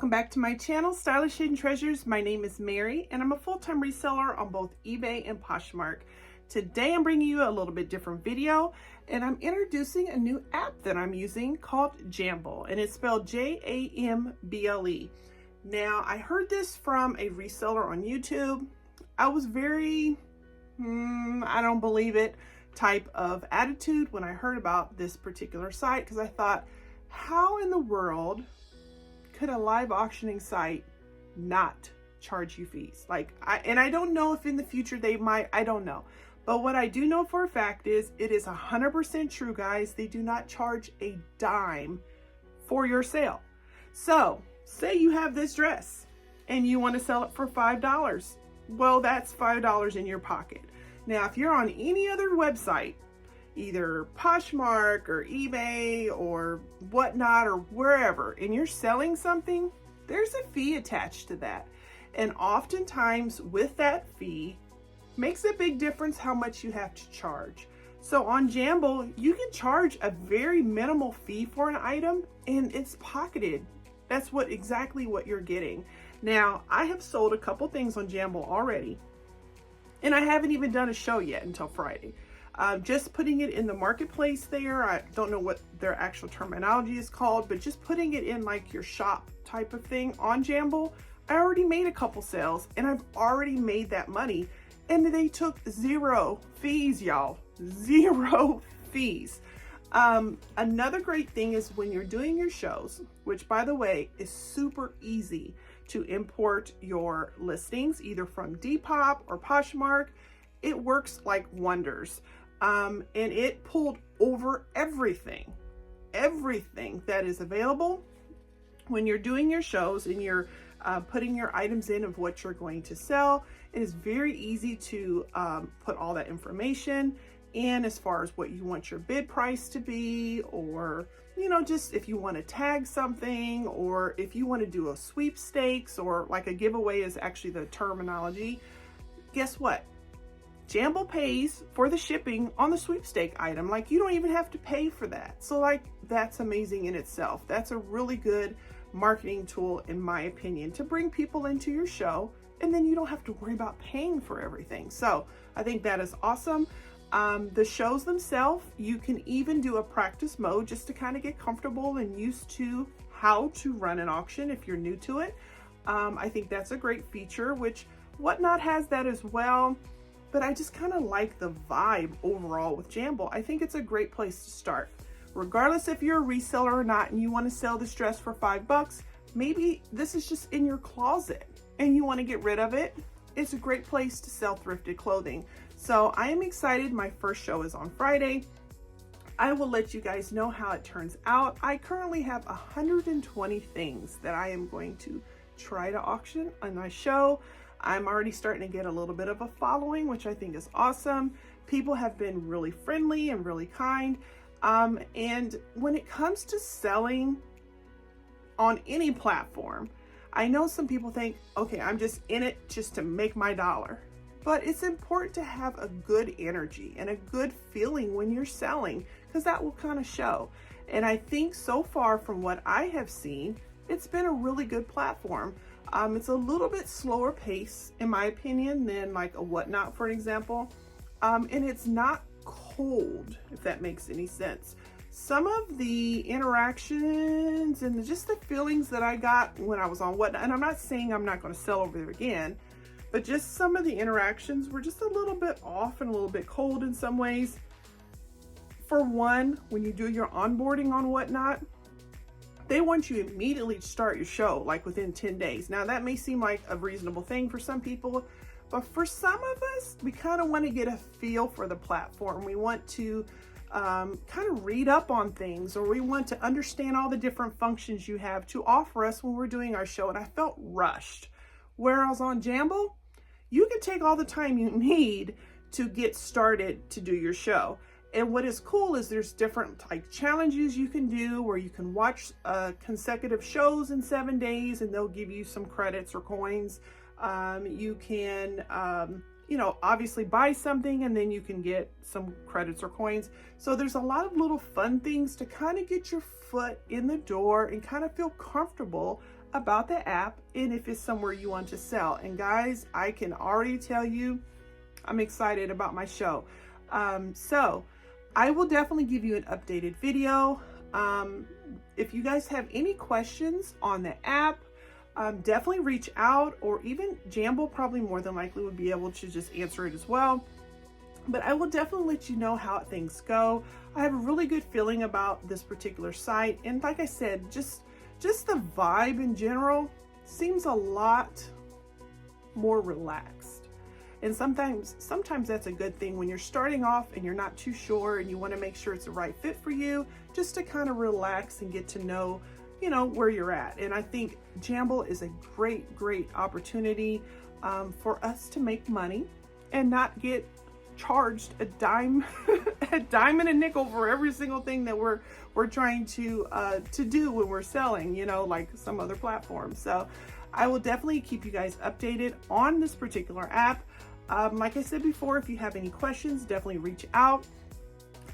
Welcome back to my channel, Stylish Hidden Treasures. My name is Mary and I'm a full-time reseller on both eBay and Poshmark. Today I'm bringing you a little bit different video and I'm introducing a new app that I'm using called Jamble, and it's spelled Jamble. Now, I heard this from a reseller on YouTube. I was very, I don't believe it type of attitude when I heard about this particular site, because I thought, how in the world could a live auctioning site not charge you fees? And I don't know if in the future they might, I don't know. But what I do know for a fact is it is 100% true, guys. They do not charge a dime for your sale. So say you have this dress and you want to sell it for $5. Well, that's $5 in your pocket. Now, if you're on any other website, either Poshmark or eBay or whatnot or wherever, and you're selling something, there's a fee attached to that. And oftentimes with that fee, makes a big difference how much you have to charge. So on Jamble, you can charge a very minimal fee for an item and it's pocketed. That's exactly what you're getting. Now, I have sold a couple things on Jamble already, and I haven't even done a show yet until Friday. Just putting it in the marketplace there. I don't know what their actual terminology is called, but just putting it in like your shop type of thing on Jamble, I already made a couple sales and I've already made that money. And they took zero fees, y'all. Zero fees. Another great thing is when you're doing your shows, which by the way is super easy to import your listings either from Depop or Poshmark. It works like wonders. And it pulled over everything that is available when you're doing your shows and you're putting your items in of what you're going to sell. It is very easy to put all that information in as far as what you want your bid price to be, or, you know, just if you want to tag something, or if you want to do a sweepstakes, or like a giveaway is actually the terminology. Guess what? Jamble pays for the shipping on the sweepstake item. Like, you don't even have to pay for that. So like, that's amazing in itself. That's a really good marketing tool, in my opinion, to bring people into your show, and then you don't have to worry about paying for everything. So I think that is awesome. The shows themselves, you can even do a practice mode just to kind of get comfortable and used to how to run an auction if you're new to it. I think that's a great feature, which Whatnot has that as well. But I just kind of like the vibe overall with Jamble. I think it's a great place to start. Regardless if you're a reseller or not and you want to sell this dress for $5, maybe this is just in your closet and you want to get rid of it. It's a great place to sell thrifted clothing. So I am excited. My first show is on Friday. I will let you guys know how it turns out. I currently have 120 things that I am going to try to auction on my show. I'm already starting to get a little bit of a following, which I think is awesome. People have been really friendly and really kind. And when it comes to selling on any platform, I know some people think, okay, I'm just in it just to make my dollar. But it's important to have a good energy and a good feeling when you're selling, because that will kind of show. And I think so far from what I have seen, it's been a really good platform. It's a little bit slower pace, in my opinion, than like a Whatnot, for example. And it's not cold, if that makes any sense. Some of the interactions and just the feelings that I got when I was on Whatnot, and I'm not saying I'm not going to sell over there again, but just some of the interactions were just a little bit off and a little bit cold in some ways. For one, when you do your onboarding on Whatnot, they want you immediately to start your show, like within 10 days. Now that may seem like a reasonable thing for some people, but for some of us, we kind of want to get a feel for the platform. We want to kind of read up on things, or we want to understand all the different functions you have to offer us when we're doing our show. And I felt rushed. Whereas on Jamble, you can take all the time you need to get started to do your show. And what is cool is there's different like challenges you can do where you can watch consecutive shows in 7 days and they'll give you some credits or coins. You can, you know, obviously buy something and then you can get some credits or coins. So there's a lot of little fun things to kind of get your foot in the door and kind of feel comfortable about the app and if it's somewhere you want to sell. And guys, I can already tell you, I'm excited about my show. So I will definitely give you an updated video. If you guys have any questions on the app, definitely reach out, or even Jamble probably more than likely would be able to just answer it as well. But I will definitely let you know how things go. I have a really good feeling about this particular site. And like I said, just the vibe in general seems a lot more relaxed. And sometimes that's a good thing when you're starting off and you're not too sure and you want to make sure it's the right fit for you, just to kind of relax and get to know, you know, where you're at. And I think Jamble is a great opportunity for us to make money and not get charged a dime and a nickel for every single thing that we're trying to do when we're selling, you know, like some other platforms. So I will definitely keep you guys updated on this particular app. Like I said before, if you have any questions, definitely reach out.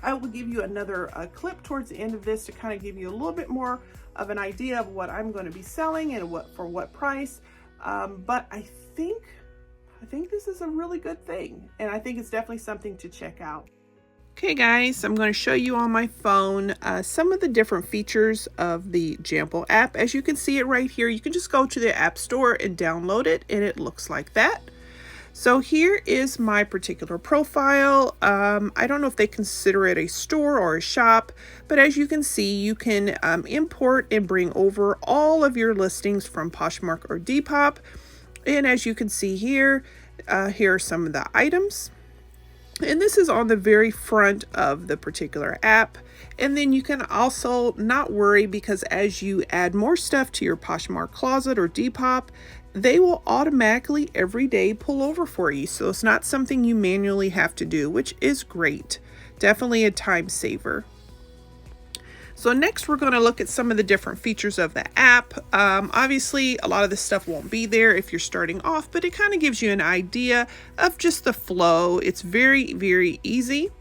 I will give you another clip towards the end of this to kind of give you a little bit more of an idea of what I'm going to be selling and for what price. But I think this is a really good thing, and I think it's definitely something to check out. Okay guys, I'm going to show you on my phone some of the different features of the Jamble app. As you can see it right here, you can just go to the App Store and download it, and it looks like that. So here is my particular profile. I don't know if they consider it a store or a shop, but as you can see, you can import and bring over all of your listings from Poshmark or Depop. And as you can see here, here are some of the items. And this is on the very front of the particular app. And then you can also not worry, because as you add more stuff to your Poshmark closet or Depop, they will automatically every day pull over for you. So it's not something you manually have to do, which is great. Definitely a time saver. So next we're going to look at some of the different features of the app. Obviously a lot of this stuff won't be there if you're starting off, but it kind of gives you an idea of just the flow. It's very easy.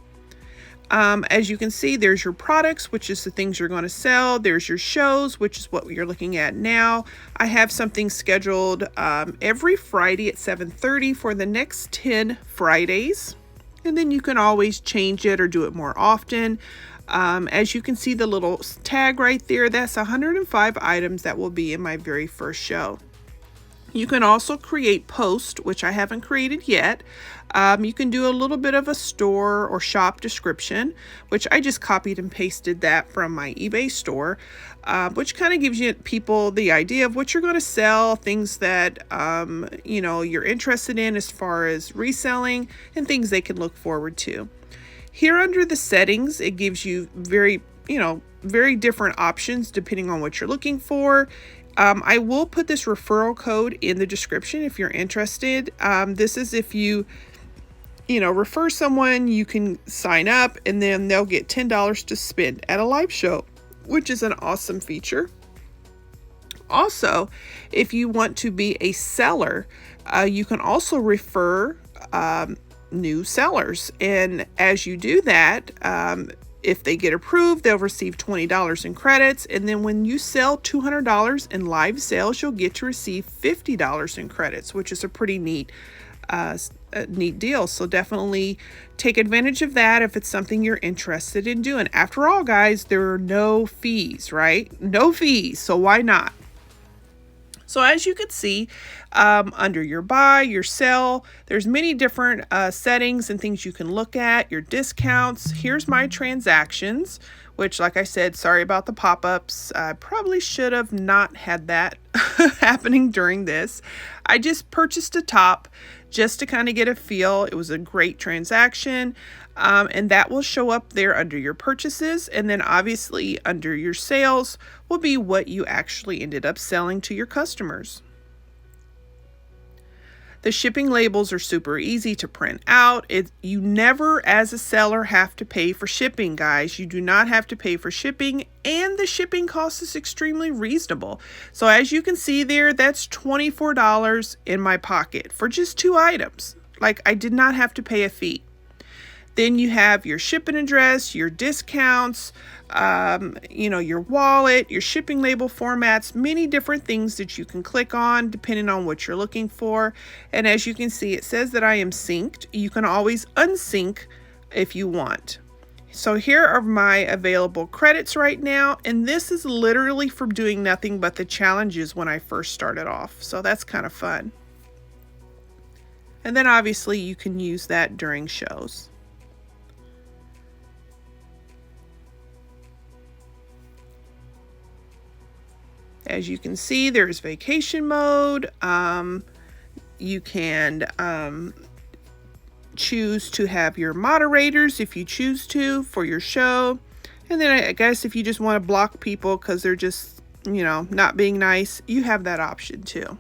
As you can see, there's your products, which is the things you're going to sell. There's your shows, which is what you're looking at now. I have something scheduled every Friday at 7:30 for the next 10 Fridays. And then you can always change it or do it more often. As you can see, the little tag right there, that's 105 items that will be in my very first show. You can also create posts, which I haven't created yet. You can do a little bit of a store or shop description, which I just copied and pasted that from my eBay store, which kind of gives you people the idea of what you're going to sell, things that you know, you're interested in as far as reselling, and things they can look forward to. Here under the settings, it gives you very different options depending on what you're looking for. I will put this referral code in the description if you're interested. This is if you refer someone, you can sign up and then they'll get $10 to spend at a live show, which is an awesome feature. Also, if you want to be a seller, you can also refer new sellers. And as you do that, if they get approved, they'll receive $20 in credits. And then when you sell $200 in live sales, you'll get to receive $50 in credits, which is a pretty neat deal. So definitely take advantage of that if it's something you're interested in doing. After all, guys, there are no fees, right? No fees. So why not? So as you can see, under your buy, your sell, there's many different settings and things you can look at, your discounts. Here's my transactions, which, like I said, sorry about the pop-ups. I probably should have not had that happening during this. I just purchased a top just to kind of get a feel. It was a great transaction. And that will show up there under your purchases. And then obviously under your sales will be what you actually ended up selling to your customers. The shipping labels are super easy to print out. You never, as a seller, have to pay for shipping, guys. You do not have to pay for shipping, and the shipping cost is extremely reasonable. So as you can see there, that's $24 in my pocket for just 2 items. Like, I did not have to pay a fee. Then you have your shipping address, your discounts, you know, your wallet, your shipping label formats, many different things that you can click on depending on what you're looking for. And as you can see, it says that I am synced. You can always unsync if you want. So here are my available credits right now, and this is literally from doing nothing but the challenges when I first started off. So that's kind of fun. And then obviously you can use that during shows. As you can see, there's vacation mode. You can choose to have your moderators if you choose to for your show. And then I guess if you just want to block people because they're just, you know, not being nice, you have that option too.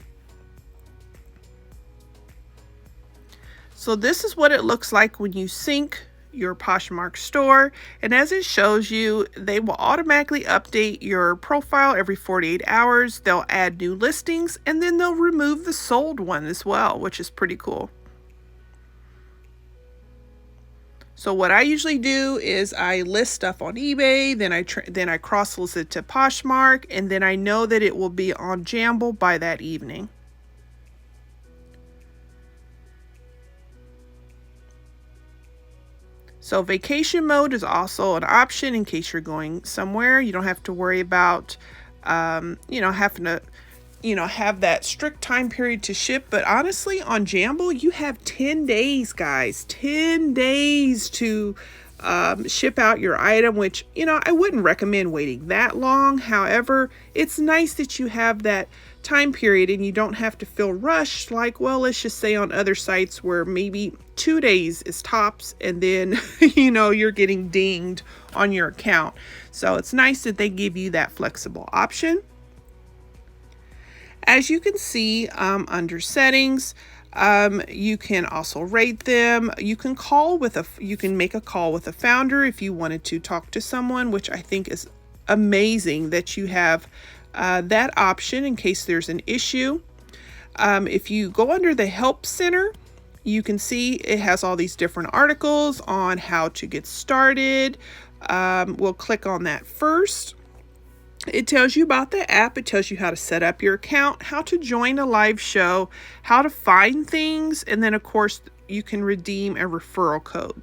So this is what it looks like when you sync your Poshmark store, and as it shows you, they will automatically update your profile every 48 hours. They'll add new listings, and then they'll remove the sold one as well, which is pretty cool. So what I usually do is I list stuff on eBay, then I cross-list it to Poshmark, and then I know that it will be on Jamble by that evening. So vacation mode is also an option in case you're going somewhere. You don't have to worry about, you know, having to, you know, have that strict time period to ship. But honestly, on Jamble, you have 10 days, guys, 10 days to ship out your item, which, you know, I wouldn't recommend waiting that long. However, it's nice that you have that time period and you don't have to feel rushed like, well, let's just say on other sites where maybe 2 days is tops and then, you know, you're getting dinged on your account. So it's nice that they give you that flexible option. As you can see, under settings, you can also rate them. You can make a call with a founder if you wanted to talk to someone, which I think is amazing that you have that option in case there's an issue. If you go under the help center, you can see it has all these different articles on how to get started. We'll click on that first. It tells you about the app. It tells you how to set up your account, how to join a live show, how to find things, and then of course you can redeem a referral code.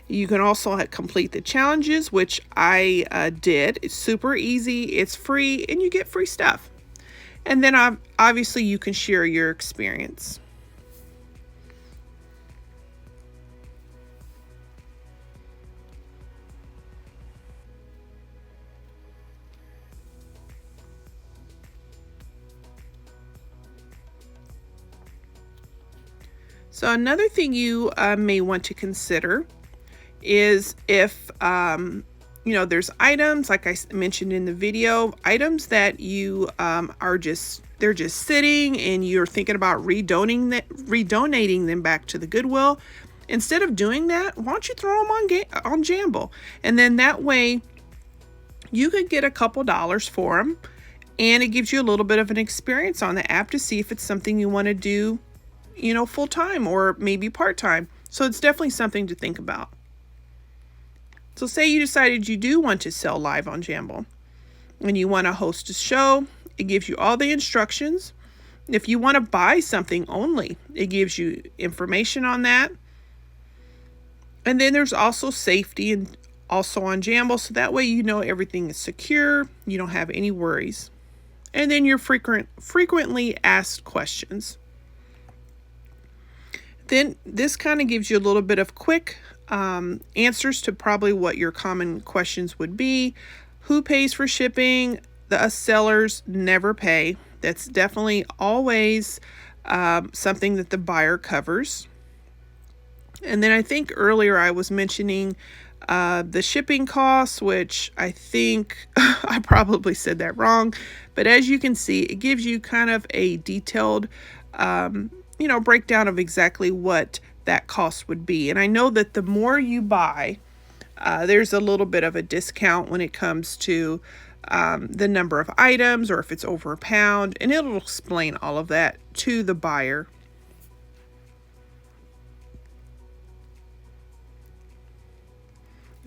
You can also complete the challenges, which I did. It's super easy, it's free, and you get free stuff. And then obviously you can share your experience. So another thing you may want to consider is if, you know, there's items, like I mentioned in the video, items that you they're just sitting and you're thinking about redonating them back to the Goodwill. Instead of doing that, why don't you throw them on Jamble? And then that way you could get a couple dollars for them, and it gives you a little bit of an experience on the app to see if it's something you want to do, you know, full-time or maybe part-time. So it's definitely something to think about. So say you decided you do want to sell live on Jamble and you want to host a show, it gives you all the instructions. If you want to buy something only, it gives you information on that. And then there's also safety and also on Jamble, so that way you know everything is secure, you don't have any worries. And then your frequently asked questions. Then this kind of gives you a little bit of quick answers to probably what your common questions would be. Who pays for shipping? Us sellers never pay. That's definitely always something that the buyer covers. And then I think earlier I was mentioning the shipping costs, which I think I probably said that wrong. But as you can see, it gives you kind of a detailed you know, breakdown of exactly what that cost would be. And I know that the more you buy, there's a little bit of a discount when it comes to the number of items or if it's over £1, and it'll explain all of that to the buyer.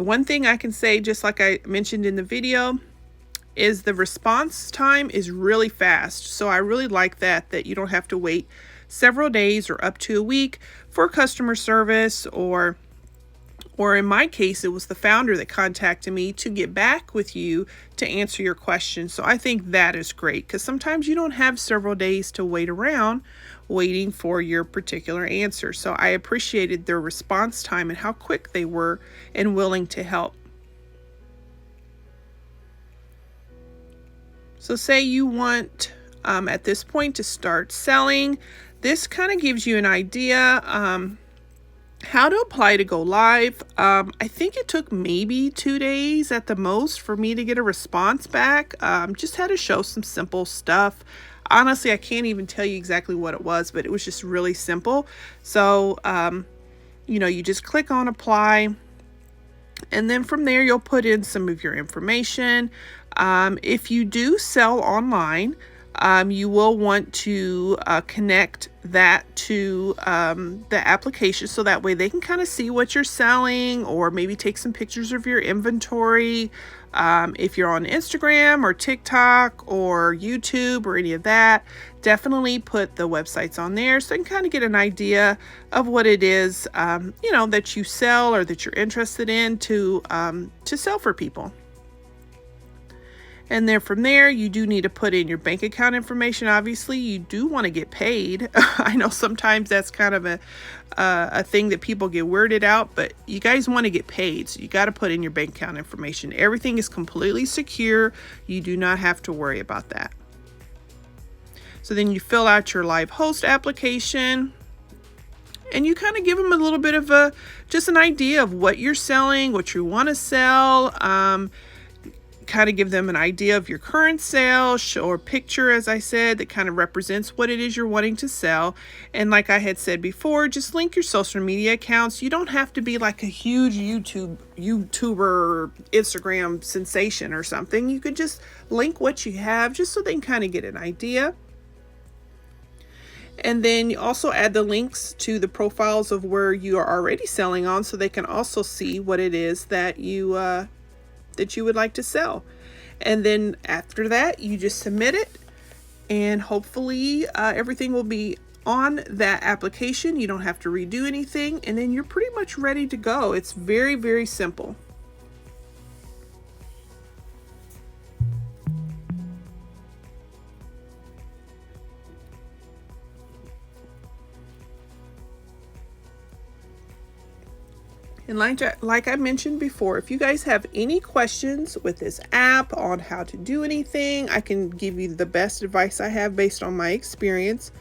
One thing I can say, just like I mentioned in the video, is the response time is really fast. So I really like that you don't have to wait several days or up to a week for customer service, or in my case, it was the founder that contacted me to get back with you to answer your questions. So I think that is great, because sometimes you don't have several days to wait around waiting for your particular answer. So I appreciated their response time and how quick they were and willing to help. So say you want at this point to start selling. This kind of gives you an idea how to apply to go live. I think it took maybe 2 days at the most for me to get a response back. Just had to show some simple stuff. Honestly, I can't even tell you exactly what it was, but it was just really simple. So, you know, you just click on apply, and then from there you'll put in some of your information. If you do sell online, you will want to connect that to the application, so that way they can kind of see what you're selling, or maybe take some pictures of your inventory. If you're on Instagram or TikTok or YouTube or any of that, definitely put the websites on there so you can kind of get an idea of what it is, you know, that you sell or that you're interested in to sell for people. And then from there, you do need to put in your bank account information. Obviously, you do want to get paid. I know sometimes that's kind of a thing that people get weirded out, but you guys want to get paid. So you got to put in your bank account information. Everything is completely secure. You do not have to worry about that. So then you fill out your live host application, and you kind of give them a little bit of just an idea of what you're selling, what you want to sell. Kind of give them an idea of your current sale, or picture, as I said, that kind of represents what it is you're wanting to sell. And like I had said before, just link your social media accounts. You don't have to be like a huge YouTuber, Instagram sensation or something. You could just link what you have, just so they can kind of get an idea. And then you also add the links to the profiles of where you are already selling on, so they can also see what it is that you would like to sell. And then after that, you just submit it, and hopefully everything will be on that application. You don't have to redo anything, and then you're pretty much ready to go. It's very, very simple. And like I mentioned before, if you guys have any questions with this app on how to do anything, I can give you the best advice I have based on my experience.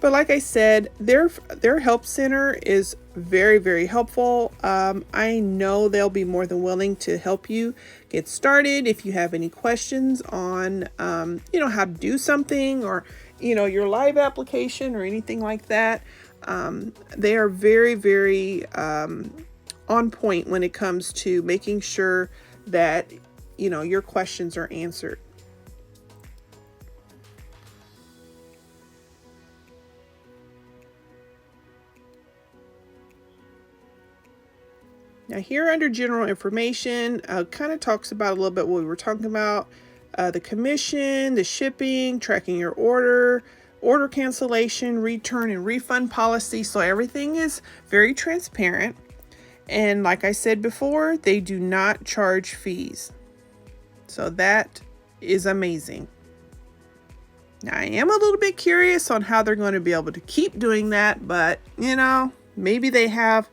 But like I said, their help center is very, very helpful. I know they'll be more than willing to help you get started. If you have any questions on, you know, how to do something, or, you know, your live application or anything like that, they are very, very on point when it comes to making sure that, you know, your questions are answered. Now here under general information, kind of talks about a little bit what we were talking about, the commission, the shipping, tracking your order cancellation, return and refund policy. So everything is very transparent. And like I said before, they do not charge fees. So that is amazing. Now I am a little bit curious on how they're going to be able to keep doing that, but you know, maybe they have,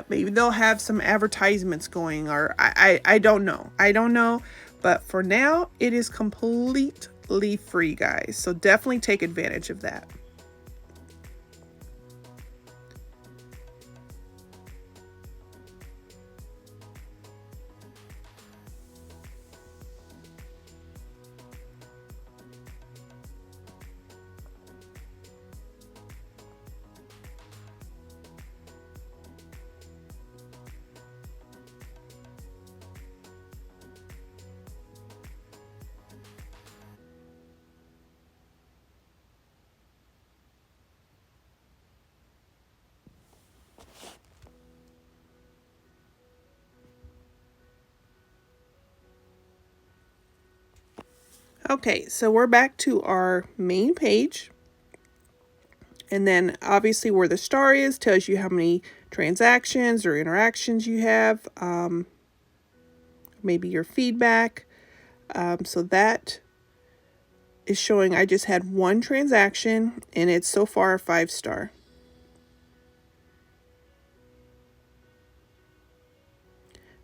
maybe they'll have some advertisements going, or I don't know. I don't know, but for now it is completely free, guys. So definitely take advantage of that. Okay, so we're back to our main page. And then obviously where the star is tells you how many transactions or interactions you have, maybe your feedback. So that is showing I just had one transaction and it's so far a 5-star.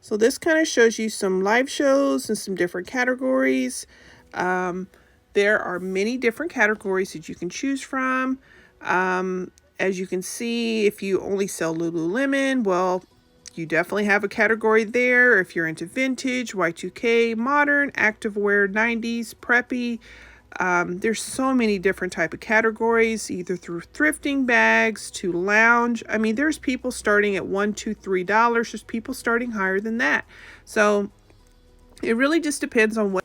So this kind of shows you some live shows and some different categories. There are many different categories that you can choose from. As you can see, if you only sell Lululemon, well, you definitely have a category there. If you're into vintage, Y2K, modern, activewear, 90s, preppy, there's so many different type of categories, either through thrifting bags to lounge. I mean, there's people starting at $1, $2, $3. There's people starting higher than that. So it really just depends on what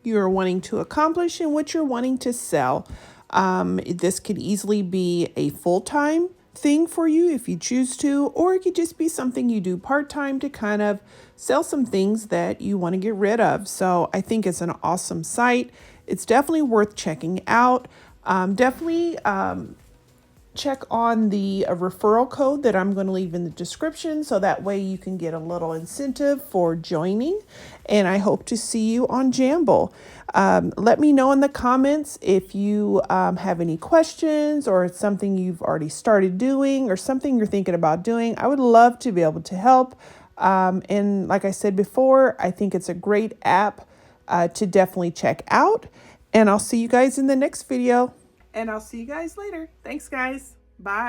you're wanting to accomplish and what you're wanting to sell. This could easily be a full-time thing for you if you choose to, or it could just be something you do part-time to kind of sell some things that you want to get rid of. So I think it's an awesome site. It's definitely worth checking out. Definitely check on the referral code that I'm going to leave in the description, so that way you can get a little incentive for joining. And I hope to see you on Jamble. Let me know in the comments if you have any questions, or it's something you've already started doing or something you're thinking about doing. I would love to be able to help. And like I said before, I think it's a great app to definitely check out. And I'll see you guys in the next video. And I'll see you guys later. Thanks, guys. Bye.